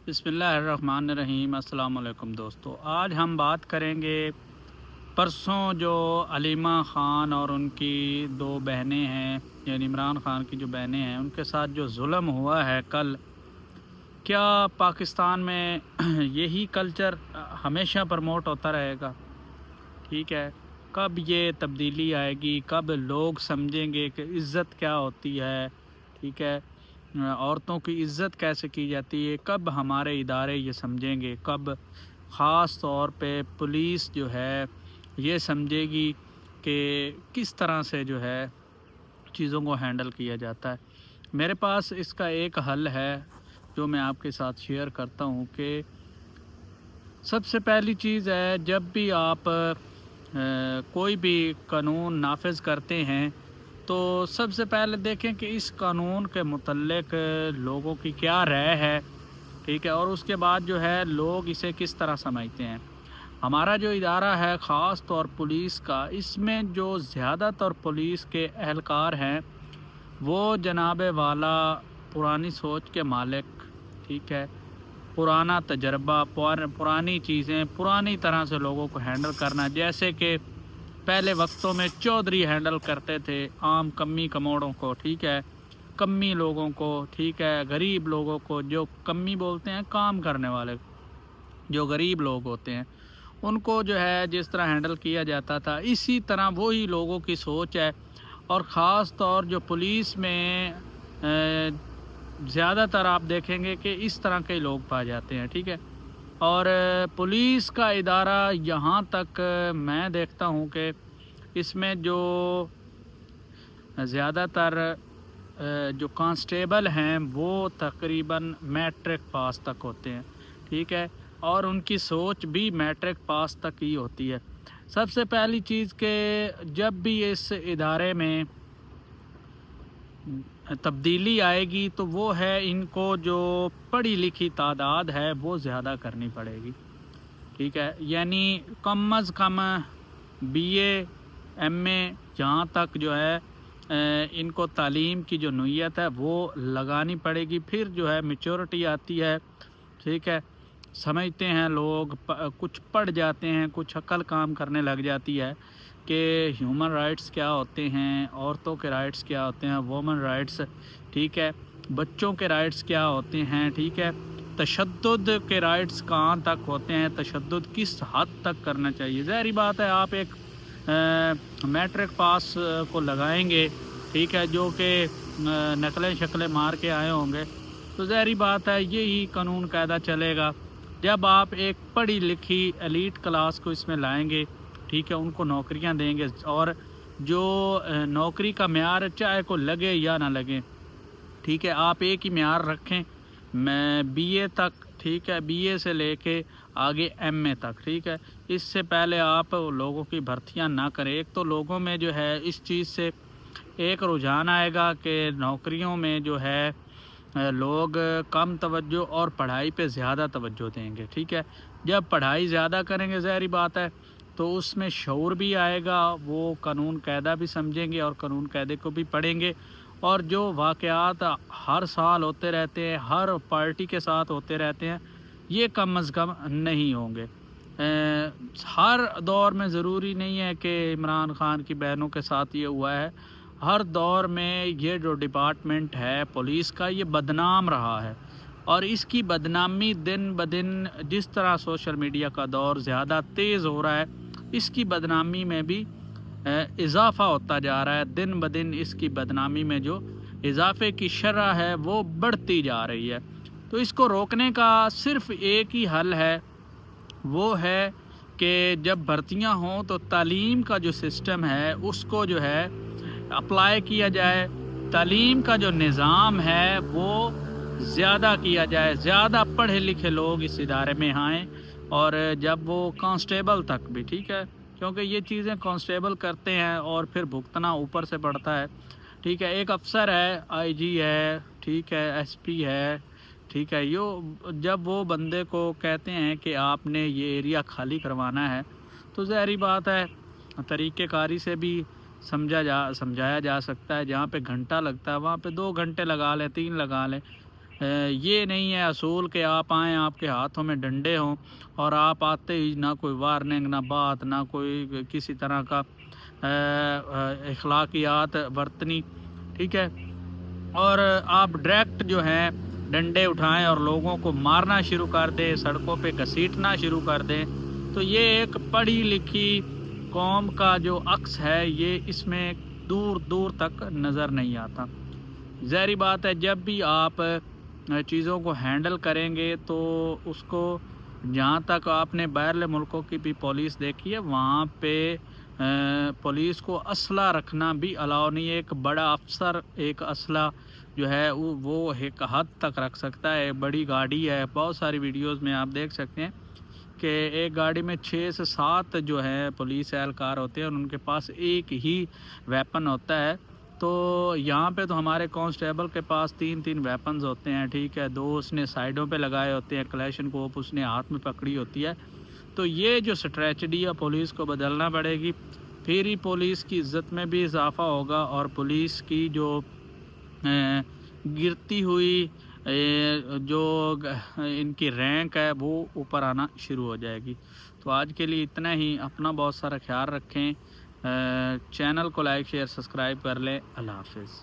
बिस्मिल्लाहिर्रहमानिर्रहीम। अस्सलाम वालेकुम दोस्तों, आज हम बात करेंगे परसों जो अलीमा ख़ान और उनकी दो बहनें हैं, यानी इमरान ख़ान की जो बहनें हैं, उनके साथ जो जुल्म हुआ है कल, क्या पाकिस्तान में यही कल्चर हमेशा प्रमोट होता रहेगा? ठीक है, कब ये तब्दीली आएगी? कब लोग समझेंगे कि इज़्ज़त क्या होती है? ठीक है, औरतों की इज़्ज़त कैसे की जाती है? कब हमारे इदारे ये समझेंगे? कब ख़ास तौर पे पुलिस जो है ये समझेगी कि किस तरह से जो है चीज़ों को हैंडल किया जाता है? मेरे पास इसका एक हल है जो मैं आपके साथ शेयर करता हूँ कि सबसे पहली चीज़ है, जब भी आप कोई भी कानून नाफिज करते हैं तो सबसे पहले देखें कि इस कानून के मुतल्लिक लोगों की क्या राय है। ठीक है, और उसके बाद जो है लोग इसे किस तरह समझते हैं। हमारा जो इदारा है ख़ास तौर पुलिस का, इसमें जो ज़्यादातर पुलिस के एहलकार हैं वो जनाब वाला पुरानी सोच के मालिक, ठीक है, पुराना तजर्बा, पुरानी चीज़ें, पुरानी तरह से लोगों को हैंडल करना। जैसे कि पहले वक्तों में चौधरी हैंडल करते थे आम कम्मी कमोड़ों को, ठीक है, कम्मी लोगों को, ठीक है, गरीब लोगों को, जो कम्मी बोलते हैं काम करने वाले, जो गरीब लोग होते हैं उनको जो है जिस तरह हैंडल किया जाता था, इसी तरह वही लोगों की सोच है। और ख़ास तौर जो पुलिस में ज़्यादातर आप देखेंगे कि इस तरह के लोग पाए जाते हैं। ठीक है, और पुलिस का इदारा यहाँ तक मैं देखता हूँ कि इसमें जो ज़्यादातर जो कांस्टेबल हैं वो तकरीबन मैट्रिक पास तक होते हैं। ठीक है, और उनकी सोच भी मैट्रिक पास तक ही होती है। सबसे पहली चीज़ कि जब भी इस इदारे में तब्दीली आएगी तो वो है, इनको जो पढ़ी लिखी तादाद है वो ज़्यादा करनी पड़ेगी। ठीक है, यानी कम अज़ कम बीए, एमए, यहाँ तक जो है इनको तालीम की जो नौयत है वो लगानी पड़ेगी। फिर जो है मैच्योरिटी आती है। ठीक है, समझते हैं लोग, कुछ पढ़ जाते हैं, कुछ अक्ल काम करने लग जाती है कि ह्यूमन राइट्स क्या होते हैं, औरतों के राइट्स क्या होते हैं, वुमन राइट्स, ठीक है, बच्चों के राइट्स क्या होते हैं, ठीक है, तशद्दुद के राइट्स कहाँ तक होते हैं, तशद्दुद किस हद तक करना चाहिए। ज़ाहिर बात है, आप एक मैट्रिक पास को लगाएंगे, ठीक है, जो कि नकलें शक्लें मार के आए होंगे, तो ज़ाहिर बात है यही कानून कायदा चलेगा। जब आप एक पढ़ी लिखी एलीट क्लास को इसमें लाएंगे, ठीक है, उनको नौकरियां देंगे, और जो नौकरी का म्यार चाहे को लगे या ना लगे, ठीक है, आप एक ही म्यार रखें, मैं बीए तक, ठीक है, बीए से लेके आगे एमए तक, ठीक है। इससे पहले आप लोगों की भर्तियां ना करें। एक तो लोगों में जो है इस चीज़ से एक रुझान आएगा कि नौकरियों में जो है लोग कम तवज्जो और पढ़ाई पे ज़्यादा तवज्जो देंगे। ठीक है, जब पढ़ाई ज़्यादा करेंगे ज़ाहिर बात है तो उसमें शऊर भी आएगा, वो कानून कायदा भी समझेंगे और कानून कायदे को भी पढ़ेंगे। और जो वाक़यात हर साल होते रहते हैं, हर पार्टी के साथ होते रहते हैं, ये कम अज़ कम नहीं होंगे। हर दौर में ज़रूरी नहीं है कि इमरान ख़ान की बहनों के साथ ये हुआ है। हर दौर में ये जो डिपार्टमेंट है पुलिस का, ये बदनाम रहा है, और इसकी बदनामी दिन ब दिन, जिस तरह सोशल मीडिया का दौर ज़्यादा तेज़ हो रहा है, इसकी बदनामी में भी इजाफ़ा होता जा रहा है। दिन ब दिन इसकी बदनामी में जो इजाफ़े की शरह है वो बढ़ती जा रही है। तो इसको रोकने का सिर्फ़ एक ही हल है, वो है कि जब भर्तियां हों तो तालीम का जो सिस्टम है उसको जो है अप्लाई किया जाए, तालीम का जो निज़ाम है वो ज़्यादा किया जाए, ज़्यादा पढ़े लिखे लोग इस इदारे में आएँ, और जब वो कांस्टेबल तक भी, ठीक है, क्योंकि ये चीज़ें कांस्टेबल करते हैं और फिर भुगतना ऊपर से पड़ता है। ठीक है, एक अफसर है, आईजी है, ठीक है, एसपी है, ठीक है, यो जब वो बंदे को कहते हैं कि आपने ये एरिया खाली करवाना है, तो ज़ाहिर बात है तरीक़ेकारी से भी समझाया जा सकता है। जहाँ पे घंटा लगता है वहाँ पे 2 घंटे लगा लें, 3 लगा लें। یہ نہیں ہے اصول کہ آپ آئیں آپ کے ہاتھوں میں ڈنڈے ہوں اور آپ آتے ہی نہ کوئی وارننگ نہ بات نہ کوئی کسی طرح کا اخلاقیات برتنی، ٹھیک ہے، اور آپ ڈائریکٹ جو ہیں ڈنڈے اٹھائیں اور لوگوں کو مارنا شروع کر دیں، سڑکوں پہ گھسیٹنا شروع کر دیں، تو یہ ایک پڑھی لکھی قوم کا جو عکس ہے یہ اس میں دور دور تک نظر نہیں آتا۔ ظاہری بات ہے جب بھی آپ چیزوں کو ہینڈل کریں گے تو اس کو، جہاں تک آپ نے باہرلے ملکوں کی بھی پولیس دیکھی ہے وہاں پہ پولیس کو اسلحہ رکھنا بھی الاؤ نہیں ہے۔ ایک بڑا افسر ایک اسلحہ جو ہے وہ ایک حد تک رکھ سکتا ہے، بڑی گاڑی ہے، بہت ساری ویڈیوز میں آپ دیکھ سکتے ہیں کہ ایک گاڑی میں 6 سے 7 جو ہیں پولیس اہلکار ہوتے ہیں اور ان کے پاس ایک ہی ویپن ہوتا ہے۔ تو یہاں پہ تو ہمارے کانسٹیبل کے پاس 3 ویپنز ہوتے ہیں، ٹھیک ہے، 2 اس نے سائیڈوں پہ لگائے ہوتے ہیں، کلیشن کوپ اس نے ہاتھ میں پکڑی ہوتی ہے۔ تو یہ جو اسٹریٹجی ہے پولیس کو بدلنا پڑے گی، پھر ہی پولیس کی عزت میں بھی اضافہ ہوگا اور پولیس کی جو گرتی ہوئی جو ان کی رینک ہے وہ اوپر آنا شروع ہو جائے گی۔ تو آج کے لیے اتنا ہی، اپنا بہت سارا خیال رکھیں، چینل کو لائک شیئر سبسکرائب کر لیں۔ اللہ حافظ۔